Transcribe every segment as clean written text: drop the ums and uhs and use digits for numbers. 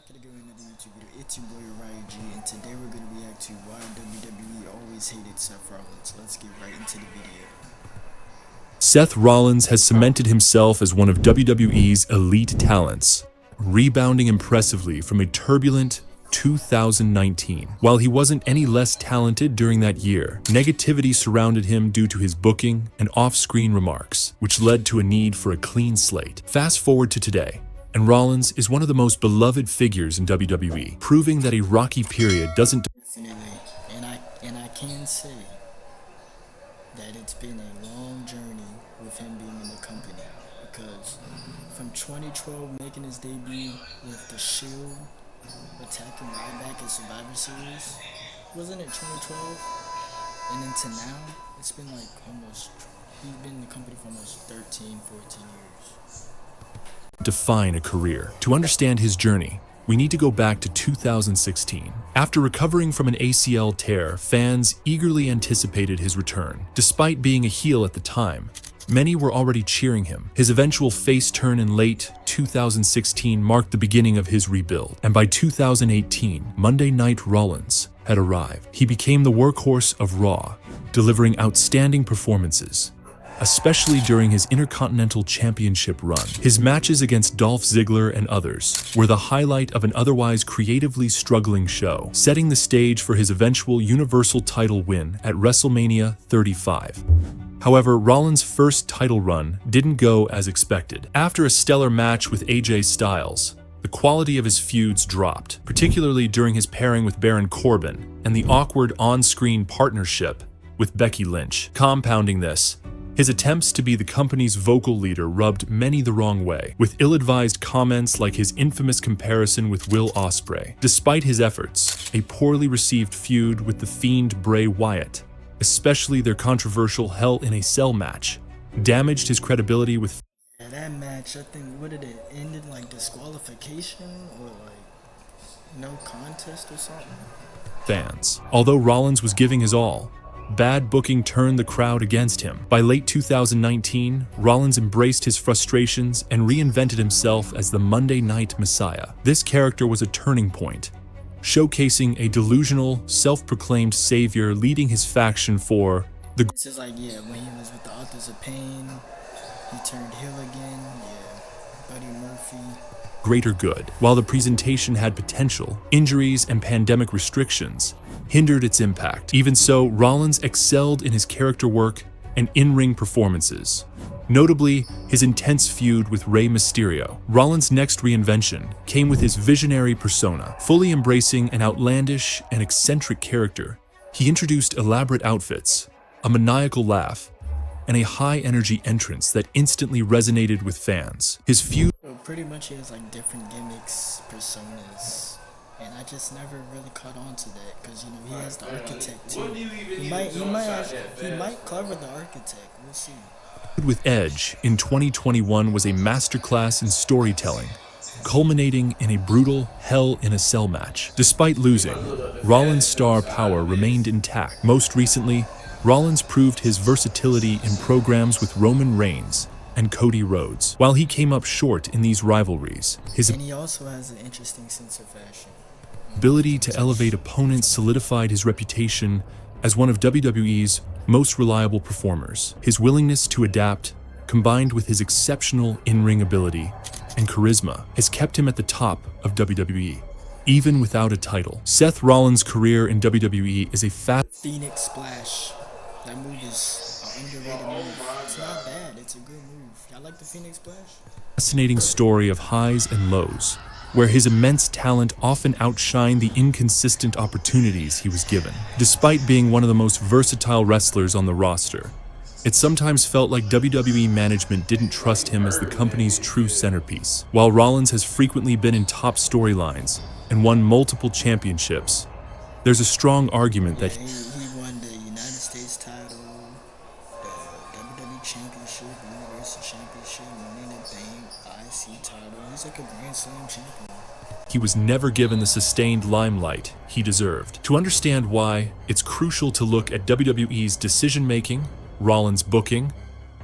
gonna go into the YouTube video. It's your boy Ryan G, and today we're gonna react to why WWE always hated Seth Rollins. Let's get right into the video. Seth Rollins has cemented himself as one of WWE's elite talents, rebounding impressively from a turbulent 2019. While he wasn't any less talented during that year, negativity surrounded him due to his booking and off-screen remarks, which led to a need for a clean slate. Fast forward to today, and Rollins is one of the most beloved figures in WWE, proving that a rocky period doesn't Definitely, and I can say that it's been a long journey with him being in the company, because from 2012 making his debut with the Shield, attacking right back at Survivor Series, wasn't it 2012? And then to now, it's been like he's been in the company for almost 13, 14 years. define a career. To understand his journey, we need to go back to 2016. After recovering from an ACL tear, fans eagerly anticipated his return. Despite being a heel at the time, many were already cheering him. His eventual face turn in late 2016 marked the beginning of his rebuild, and by 2018, Monday Night Rollins had arrived. He became the workhorse of Raw, delivering outstanding performances, especially during his Intercontinental Championship run. His matches against Dolph Ziggler and others were the highlight of an otherwise creatively struggling show, setting the stage for his eventual Universal title win at WrestleMania 35. However, Rollins' first title run didn't go as expected. After a stellar match with AJ Styles, the quality of his feuds dropped, particularly during his pairing with Baron Corbin and the awkward on-screen partnership with Becky Lynch. Compounding this, his attempts to be the company's vocal leader rubbed many the wrong way, with ill-advised comments like his infamous comparison with Will Ospreay. Despite his efforts, a poorly received feud with the Fiend Bray Wyatt, especially their controversial Hell in a Cell match, damaged his credibility with Yeah, that match, I think, what did it ended like disqualification or like no contest or something? fans. Although Rollins was giving his all, bad booking turned the crowd against him. By late 2019, Rollins embraced his frustrations and reinvented himself as the Monday Night Messiah. This character was a turning point, showcasing a delusional, self-proclaimed savior leading his faction for the It's just like, yeah, when he was with the Authors of Pain, he turned heel again, yeah, Buddy Murphy. greater good. While the presentation had potential, injuries and pandemic restrictions hindered its impact. Even so, Rollins excelled in his character work and in-ring performances, notably his intense feud with Rey Mysterio. Rollins' next reinvention came with his visionary persona. Fully embracing an outlandish and eccentric character, he introduced elaborate outfits, a maniacal laugh, and a high-energy entrance that instantly resonated with fans. His feud Well, pretty much he has like different gimmicks, personas, and I just never really caught on to that, because you know he has the architect too. He might cover the architect. We'll see. with Edge in 2021 was a masterclass in storytelling, culminating in a brutal Hell in a Cell match. Despite losing, Rollins' star power remained intact. Most recently, Rollins proved his versatility in programs with Roman Reigns and Cody Rhodes. While he came up short in these rivalries, his And he also has an interesting sense of fashion. ability to elevate opponents solidified his reputation as one of WWE's most reliable performers. His willingness to adapt, combined with his exceptional in-ring ability and charisma, has kept him at the top of WWE, even without a title. Seth Rollins' career in WWE is a Phoenix Splash. That move is an underrated move. It's not bad. It's a good move. Y'all like the Phoenix Splash? fascinating story of highs and lows, where his immense talent often outshined the inconsistent opportunities he was given. Despite being one of the most versatile wrestlers on the roster, it sometimes felt like WWE management didn't trust him as the company's true centerpiece. While Rollins has frequently been in top storylines and won multiple championships, there's a strong argument that He won the United States title, the WWE Championship, Universal Championship, Money in the Bank, IC title. He's like a Grand Slam champion. he was never given the sustained limelight he deserved. To understand why, it's crucial to look at WWE's decision-making, Rollins' booking,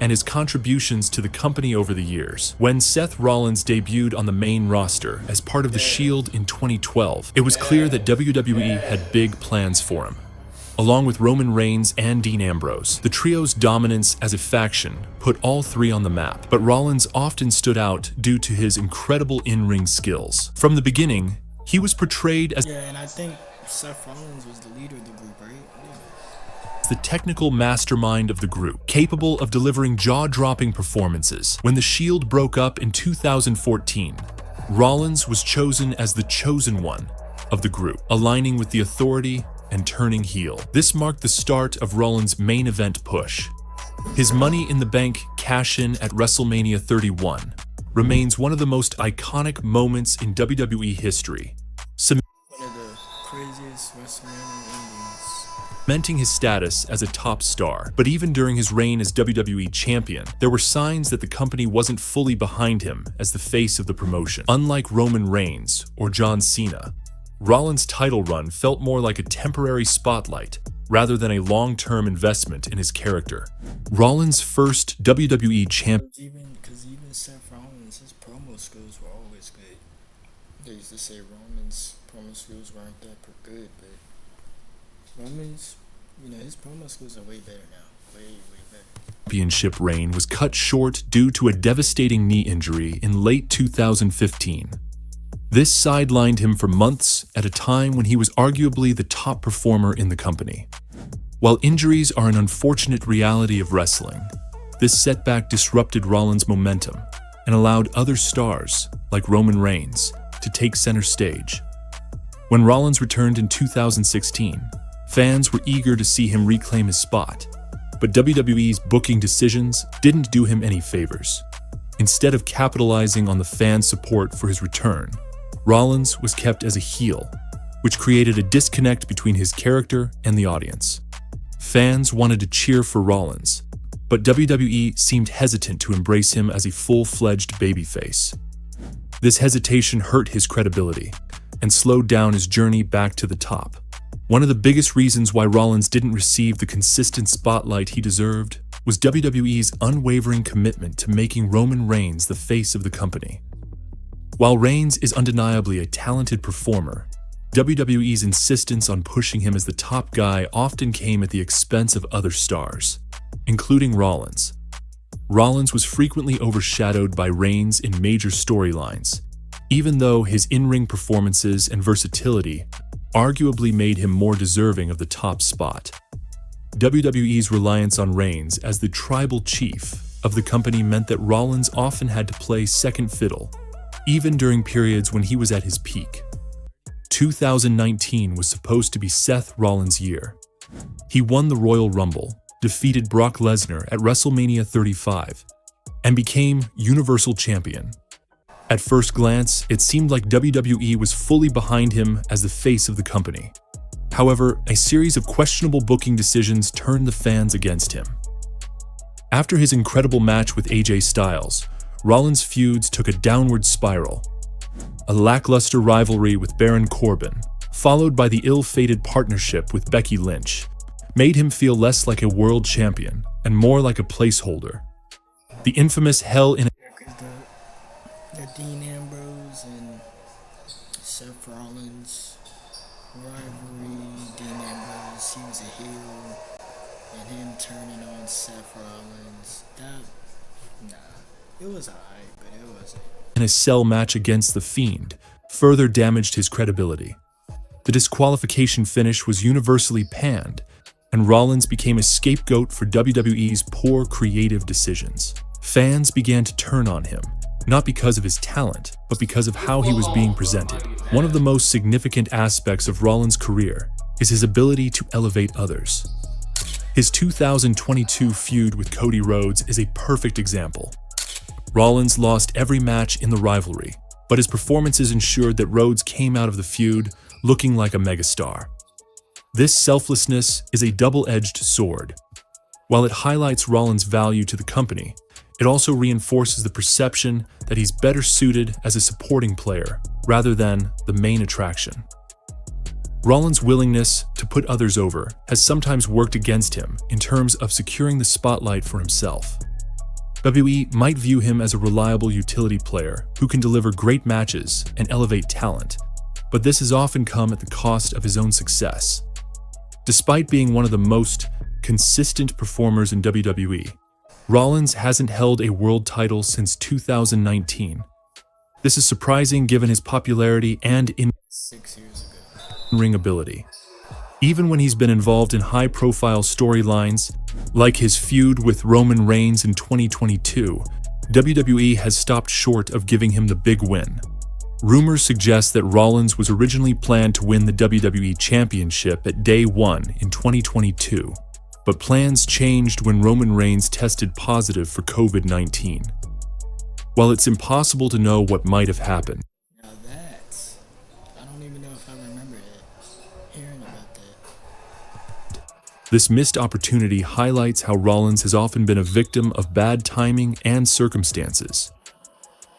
and his contributions to the company over the years. When Seth Rollins debuted on the main roster as part of The Shield in 2012, it was clear that WWE had big plans for him. Along with Roman Reigns and Dean Ambrose, the trio's dominance as a faction put all three on the map, but Rollins often stood out due to his incredible in-ring skills. From the beginning, he was portrayed as and I think Seth Rollins was the leader of the group, right? the technical mastermind of the group, capable of delivering jaw-dropping performances. When the Shield broke up in 2014, Rollins was chosen as the chosen one of the group, aligning with the authority and turning heel. This marked the start of Rollins' main event push. His Money in the Bank cash-in at WrestleMania 31 remains one of the most iconic moments in WWE history, One of the craziest WrestleMania endings. cementing his status as a top star. But even during his reign as WWE champion, there were signs that the company wasn't fully behind him as the face of the promotion. Unlike Roman Reigns or John Cena, Rollins' title run felt more like a temporary spotlight rather than a long-term investment in his character. Rollins' first WWE champion. Because even Seth Rollins, his promo skills were always good. They used to say Roman's promo skills weren't that good, but Roman's, his promo skills are way better now. Way better. Championship reign was cut short due to a devastating knee injury in late 2015. This sidelined him for months at a time when he was arguably the top performer in the company. While injuries are an unfortunate reality of wrestling, this setback disrupted Rollins' momentum and allowed other stars, like Roman Reigns, to take center stage. When Rollins returned in 2016, fans were eager to see him reclaim his spot, but WWE's booking decisions didn't do him any favors. Instead of capitalizing on the fan support for his return, Rollins was kept as a heel, which created a disconnect between his character and the audience. Fans wanted to cheer for Rollins, but WWE seemed hesitant to embrace him as a full-fledged babyface. This hesitation hurt his credibility and slowed down his journey back to the top. One of the biggest reasons why Rollins didn't receive the consistent spotlight he deserved was WWE's unwavering commitment to making Roman Reigns the face of the company. While Reigns is undeniably a talented performer, WWE's insistence on pushing him as the top guy often came at the expense of other stars, including Rollins. Rollins was frequently overshadowed by Reigns in major storylines, even though his in-ring performances and versatility arguably made him more deserving of the top spot. WWE's reliance on Reigns as the tribal chief of the company meant that Rollins often had to play second fiddle, even during periods when he was at his peak. 2019 was supposed to be Seth Rollins' year. He won the Royal Rumble, defeated Brock Lesnar at WrestleMania 35, and became Universal Champion. At first glance, it seemed like WWE was fully behind him as the face of the company. However, a series of questionable booking decisions turned the fans against him. After his incredible match with AJ Styles, Rollins' feuds took a downward spiral. A lackluster rivalry with Baron Corbin, followed by the ill-fated partnership with Becky Lynch, made him feel less like a world champion and more like a placeholder. The infamous Hell in a The Dean Ambrose and Seth Rollins rivalry. Dean Ambrose, he was a heel, and him turning on Seth Rollins. It was alright, but it wasn't. In a cell match against The Fiend further damaged his credibility. The disqualification finish was universally panned, and Rollins became a scapegoat for WWE's poor creative decisions. Fans began to turn on him, not because of his talent, but because of how he was being presented. One of the most significant aspects of Rollins' career is his ability to elevate others. His 2022 feud with Cody Rhodes is a perfect example. Rollins lost every match in the rivalry, but his performances ensured that Rhodes came out of the feud looking like a megastar. This selflessness is a double-edged sword. While it highlights Rollins' value to the company, it also reinforces the perception that he's better suited as a supporting player rather than the main attraction. Rollins' willingness to put others over has sometimes worked against him in terms of securing the spotlight for himself. WWE might view him as a reliable utility player who can deliver great matches and elevate talent, but this has often come at the cost of his own success. Despite being one of the most consistent performers in WWE, Rollins hasn't held a world title since 2019. This is surprising given his popularity and 6 years ago. in-ring ability. Even when he's been involved in high-profile storylines, like his feud with Roman Reigns in 2022, WWE has stopped short of giving him the big win. Rumors suggest that Rollins was originally planned to win the WWE Championship at Day 1 in 2022, but plans changed when Roman Reigns tested positive for COVID-19. While it's impossible to know what might have happened, Now that's, I don't even know if I remember that, hearing about that. this missed opportunity highlights how Rollins has often been a victim of bad timing and circumstances.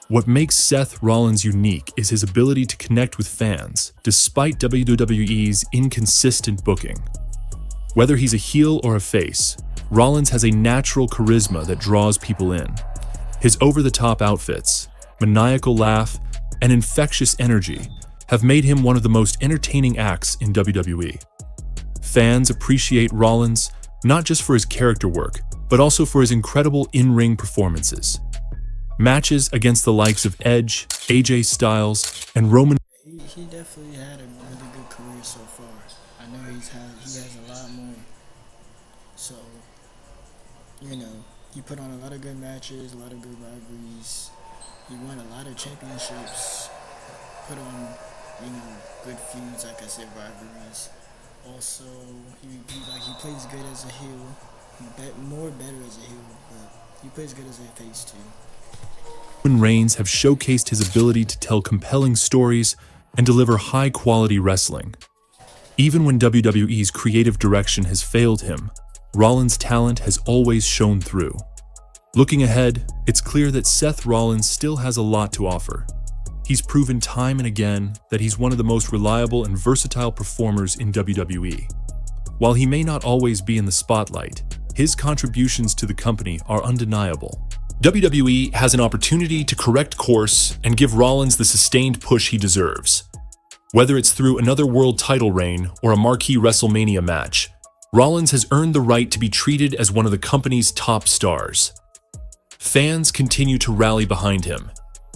What makes Seth Rollins unique is his ability to connect with fans, despite WWE's inconsistent booking. Whether he's a heel or a face, Rollins has a natural charisma that draws people in. His over-the-top outfits, maniacal laugh, and infectious energy have made him one of the most entertaining acts in WWE. Fans appreciate Rollins not just for his character work, but also for his incredible in-ring performances. Matches against the likes of Edge, AJ Styles, and Roman He definitely had a really good career so far. I know he has a lot more. So, he put on a lot of good matches, a lot of good rivalries. He won a lot of championships. Put on, good feuds, like I said, rivalries. Also, he plays good as a heel. Better as a heel, but he plays good as a face too. Reigns have showcased his ability to tell compelling stories and deliver high-quality wrestling. Even when WWE's creative direction has failed him, Rollins' talent has always shone through. Looking ahead, it's clear that Seth Rollins still has a lot to offer. He's proven time and again that he's one of the most reliable and versatile performers in WWE. While he may not always be in the spotlight, his contributions to the company are undeniable. WWE has an opportunity to correct course and give Rollins the sustained push he deserves. Whether it's through another world title reign or a marquee WrestleMania match, Rollins has earned the right to be treated as one of the company's top stars. Fans continue to rally behind him,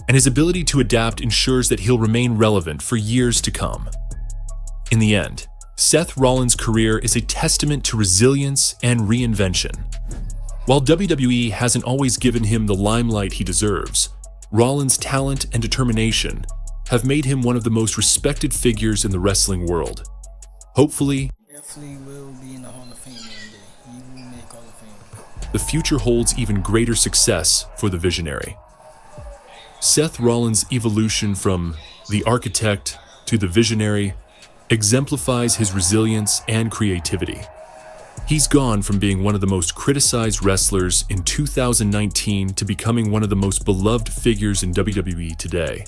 and his ability to adapt ensures that he'll remain relevant for years to come. In the end, Seth Rollins' career is a testament to resilience and reinvention. While WWE hasn't always given him the limelight he deserves, Rollins' talent and determination have made him one of the most respected figures in the wrestling world. Hopefully, Definitely will be in the Hall of Fame one day. He will make Hall of Fame. the future holds even greater success for the visionary. Seth Rollins' evolution from the architect to the visionary exemplifies his resilience and creativity. He's gone from being one of the most criticized wrestlers in 2019 to becoming one of the most beloved figures in WWE today.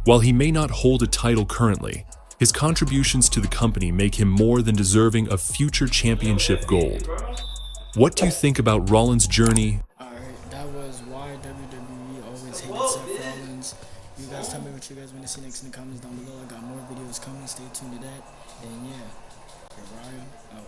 While he may not hold a title currently, his contributions to the company make him more than deserving of future championship gold. What do you think about Rollins' journey? Alright, that was why WWE always hated Seth Rollins. You guys tell me what you guys want to see next in the comments down below. I got more videos coming. Stay tuned to that. And yeah, Ryan out.